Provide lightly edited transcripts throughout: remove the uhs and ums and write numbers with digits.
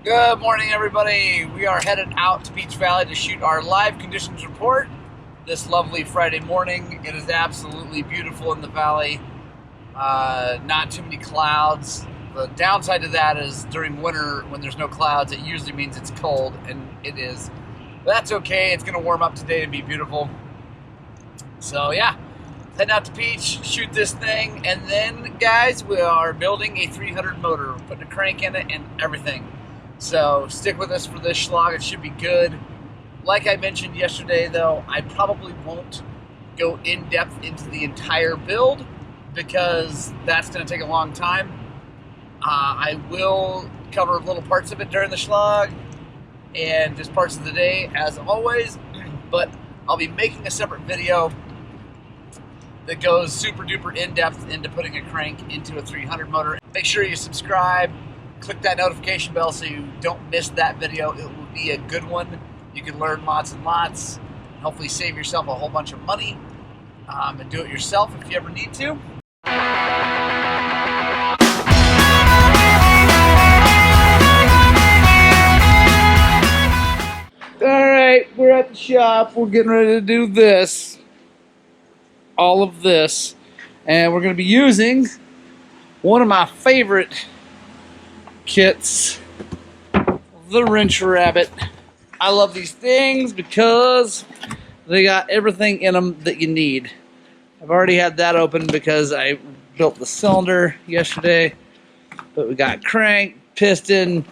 Good morning, everybody. We are headed out to Beach Valley to shoot our live conditions report this lovely Friday morning. It is absolutely beautiful in the valley. Not too many clouds. The downside to that is during winter when there's no clouds, it usually means it's cold, and it is. But that's okay. It's going to warm up today and be beautiful. So yeah, heading out to Beach, shoot this thing, and then guys, we are building a 300 motor. We're putting a crank in it and everything. So stick with us for this Shlog. It should be good. Like I mentioned yesterday, though, I probably won't go in depth into the entire build because that's going to take a long time. I will cover little parts of it during the Shlog and just parts of the day as always, but I'll be making a separate video that goes super duper in depth into putting a crank into a 300 motor. Make sure you subscribe. Click that notification bell so you don't miss that video. It will be a good one. You can learn lots and lots. Hopefully save yourself a whole bunch of money and do it yourself if you ever need to. Alright, we're at the shop. We're getting ready to do this. All of this. And we're going to be using one of my favorite kits, the Wrench Rabbit. I love these things because they got everything in them that you need. I've already had that open because I built the cylinder yesterday, but we got crank, piston,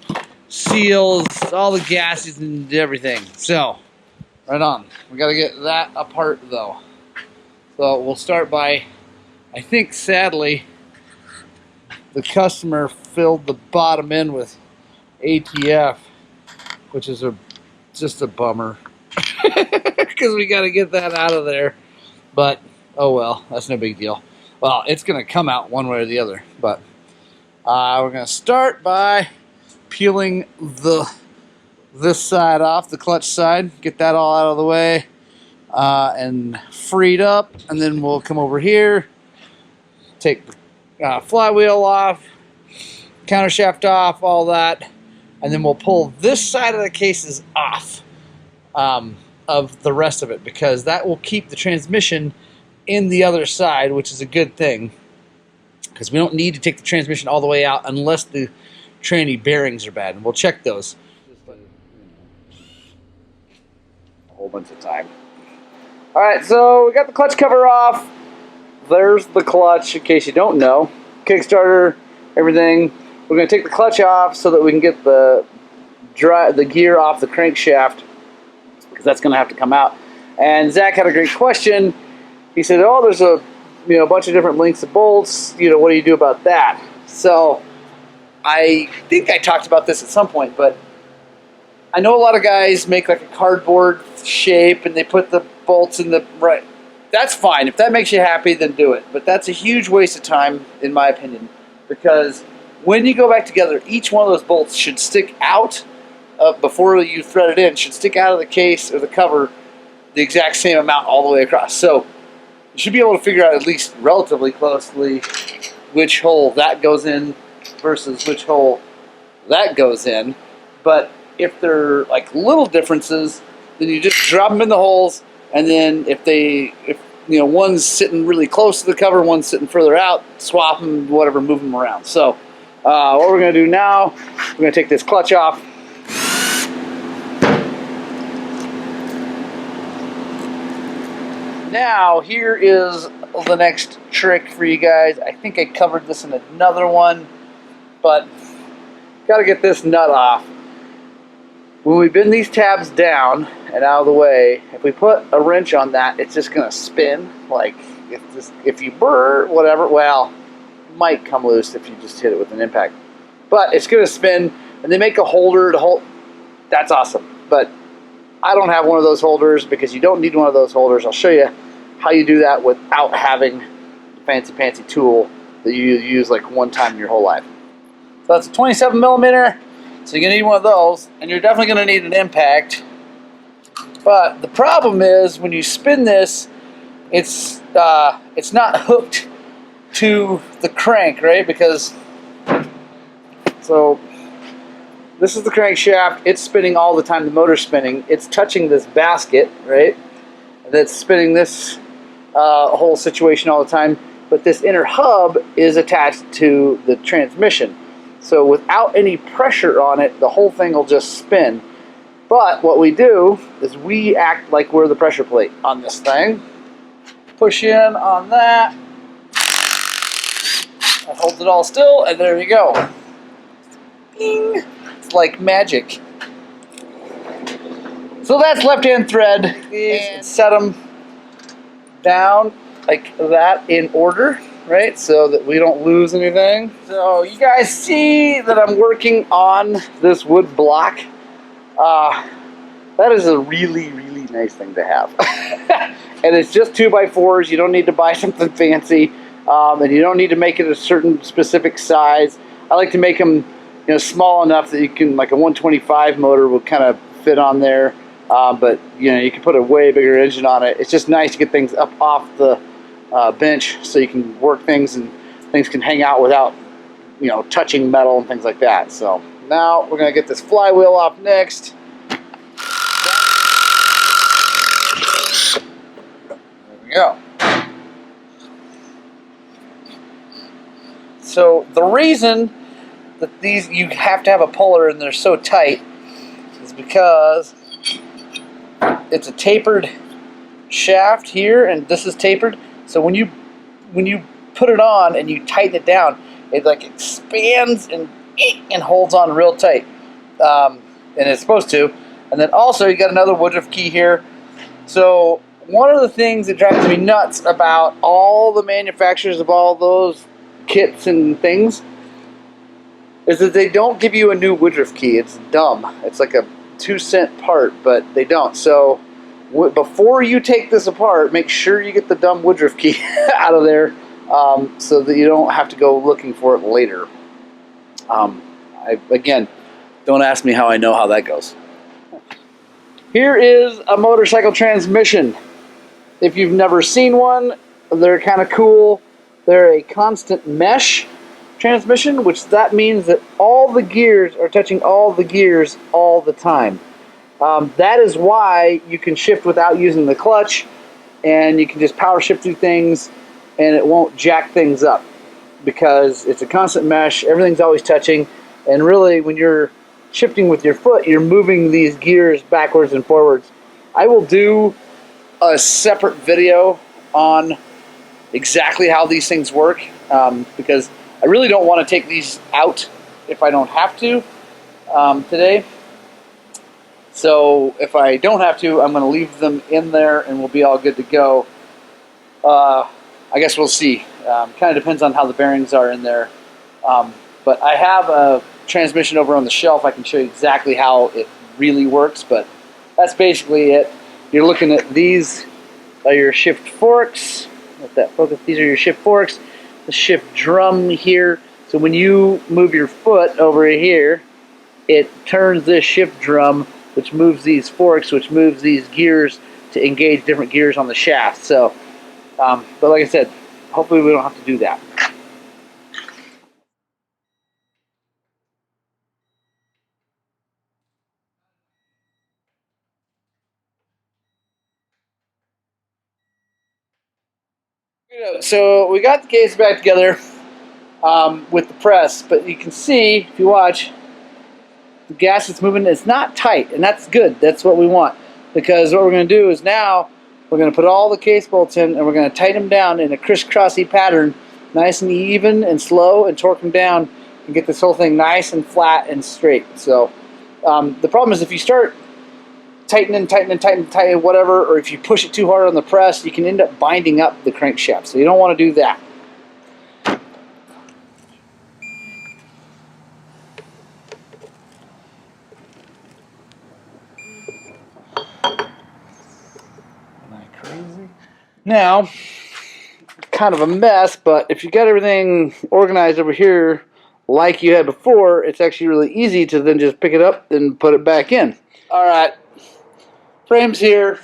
seals, all the gaskets and everything. So, right on. We got to get that apart though. So we'll start by, I think sadly, the customer filled the bottom end with ATF, which is just a bummer because we got to get that out of there. But oh well, that's no big deal. Well, it's going to come out one way or the other. But we're going to start by peeling this side off, the clutch side, get that all out of the way and freed up, and then we'll come over here, take the flywheel off, countershaft off, all that, and then we'll pull this side of the cases off of the rest of it because that will keep the transmission in the other side, which is a good thing because we don't need to take the transmission all the way out unless the tranny bearings are bad, and we'll check those a whole bunch of time. Alright, so we got the clutch cover off. There's the clutch, in case you don't know. Kickstarter, everything. We're going to take the clutch off so that we can get the gear off the crankshaft, because that's going to have to come out. And Zach had a great question. He said, "Oh, there's a bunch of different lengths of bolts. What do you do about that?" So I think I talked about this at some point, but I know a lot of guys make like a cardboard shape and they put the bolts in the right. That's fine. If that makes you happy, then do it. But that's a huge waste of time, in my opinion, because when you go back together, each one of those bolts should stick out before you thread it in, should stick out of the case or the cover the exact same amount all the way across. So you should be able to figure out at least relatively closely which hole that goes in versus which hole that goes in. But if they're like little differences, then you just drop them in the holes. And then if one's sitting really close to the cover, one's sitting further out, swap them, whatever, move them around. So what we're going to do now, we're going to take this clutch off. Now here is the next trick for you guys. I think I covered this in another one, but got to get this nut off. When we bend these tabs down and out of the way, if we put a wrench on that, it's just going to spin. Like, if you burr, whatever, well, it might come loose if you just hit it with an impact. But it's going to spin, and they make a holder to hold. That's awesome. But I don't have one of those holders because you don't need one of those holders. I'll show you how you do that without having the fancy tool that you use like one time in your whole life. So that's a 27 millimeter. So you're going to need one of those, and you're definitely going to need an impact. But the problem is when you spin this, it's not hooked to the crank, right? Because so this is the crankshaft. It's spinning all the time. The motor's spinning. It's touching this basket, right? That's spinning this whole situation all the time. But this inner hub is attached to the transmission. So without any pressure on it, the whole thing will just spin. But what we do is we act like we're the pressure plate on this thing. Push in on that. That holds it all still, and there you go. Bing. It's like magic. So that's left-hand thread. And set them down like that in order, right? So that we don't lose anything. So you guys see that I'm working on this wood block. That is a really, really nice thing to have. And it's just 2x4s. You don't need to buy something fancy. And you don't need to make it a certain specific size. I like to make them, small enough that you can, like a 125 motor will kind of fit on there. But you can put a way bigger engine on it. It's just nice to get things up off the bench so you can work things and things can hang out without, touching metal and things like that. So now we're gonna get this flywheel off next. There we go. So the reason that you have to have a puller and they're so tight is because it's a tapered shaft here, and this is tapered. So when you put it on and you tighten it down, it like expands and holds on real tight, and it's supposed to. And then also you got another woodruff key here. So one of the things that drives me nuts about all the manufacturers of all those kits and things is that they don't give you a new woodruff key. It's dumb. It's like a 2-cent part, but they don't. So before you take this apart, make sure you get the dumb woodruff key out of there, so that you don't have to go looking for it later. Again, don't ask me how I know how that goes. Here is a motorcycle transmission. If you've never seen one, they're kind of cool. They're a constant mesh transmission, which that means that all the gears are touching all the gears all the time. That is why you can shift without using the clutch, and you can just power shift through things and it won't jack things up because it's a constant mesh. Everything's always touching, and really when you're shifting with your foot, you're moving these gears backwards and forwards. I will do a separate video on exactly how these things work, because I really don't want to take these out if I don't have to today. So if I don't have to, I'm going to leave them in there and we'll be all good to go. I guess we'll see. Kind of depends on how the bearings are in there. But I have a transmission over on the shelf. I can show you exactly how it really works, but that's basically it. You're looking at these are your shift forks. Let that focus. These are your shift forks. The shift drum here. So when you move your foot over here, it turns this shift drum, which moves these forks, which moves these gears to engage different gears on the shaft. So, but like I said, hopefully we don't have to do that. So we got the case back together with the press, but you can see, if you watch, the gasket is moving. It's not tight, and that's good. That's what we want, because what we're going to do is now we're going to put all the case bolts in, and we're going to tighten them down in a crisscrossy pattern, nice and even and slow, and torque them down and get this whole thing nice and flat and straight. So the problem is if you start tightening, whatever, or if you push it too hard on the press, you can end up binding up the crankshaft. So you don't want to do that. Now, kind of a mess, but if you got everything organized over here like you had before, it's actually really easy to then just pick it up and put it back in. Alright, frame's here,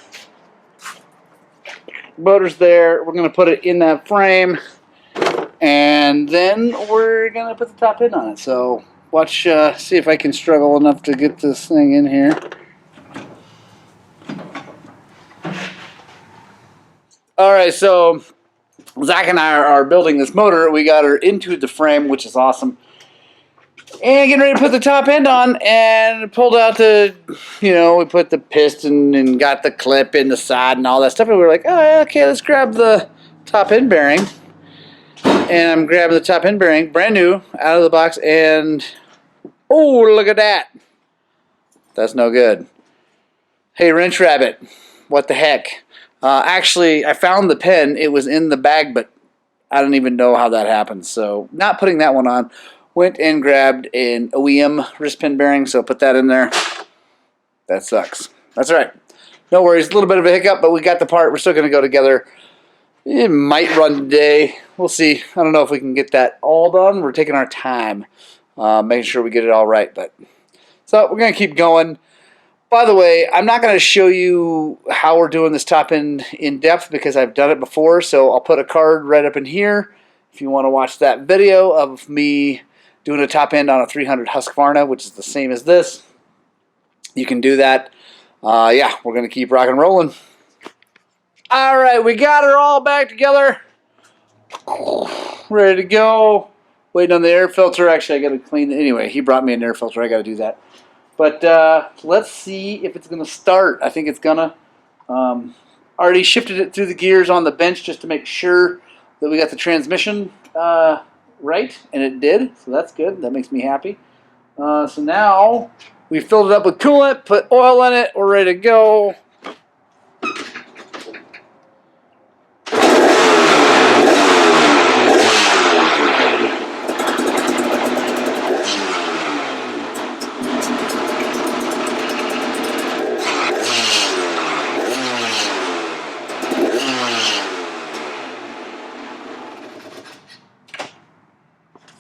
motor's there, we're going to put it in that frame, and then we're going to put the top end on it. So Watch, see if I can struggle enough to get this thing in here. Alright, so Zach and I are building this motor. We got her into the frame, which is awesome. And getting ready to put the top end on, and pulled out the, you know, we put the piston and got the clip in the side and all that stuff. And we were like, oh, okay, let's grab the top end bearing. And I'm grabbing the top end bearing, brand new, out of the box, and oh, look at that. That's no good. Hey, Wrench Rabbit, what the heck? Actually, I found the pen. It was in the bag, but I don't even know how that happened. So, not putting that one on. Went and grabbed an OEM wrist pin bearing, so put that in there. That sucks. That's all right. No worries. A little bit of a hiccup, but we got the part. We're still going to go together. It might run today. We'll see. I don't know if we can get that all done. We're taking our time, making sure we get it all right. But so we're going to keep going. By the way, I'm not going to show you how we're doing this top end in depth because I've done it before. So I'll put a card right up in here if you want to watch that video of me doing a top end on a 300 Husqvarna, which is the same as this. You can do that. Yeah, we're going to keep rock and rolling. All right, we got her all back together. Ready to go. Waiting on the air filter. Actually, I got to clean it. Anyway, he brought me an air filter. I got to do that. But let's see if it's going to start. I think it's going to. Already shifted it through the gears on the bench just to make sure that we got the transmission right, and it did. So that's good. That makes me happy. So now we filled it up with coolant, put oil in it. We're ready to go.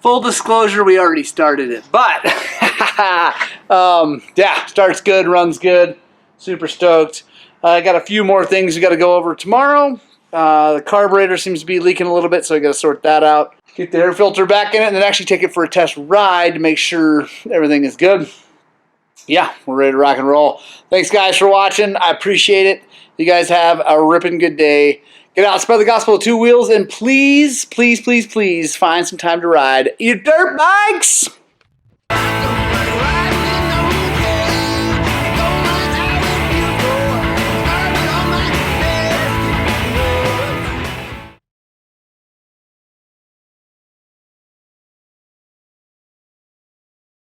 Full disclosure, we already started it, but yeah, starts good, runs good, super stoked. I got a few more things we got to go over tomorrow. The carburetor seems to be leaking a little bit, so I got to sort that out. Get the air filter back in it, and then actually take it for a test ride to make sure everything is good. Yeah, we're ready to rock and roll. Thanks, guys, for watching. I appreciate it. You guys have a ripping good day. Get out, spread the gospel of two wheels, and please, please, please, please find some time to ride your dirt bikes.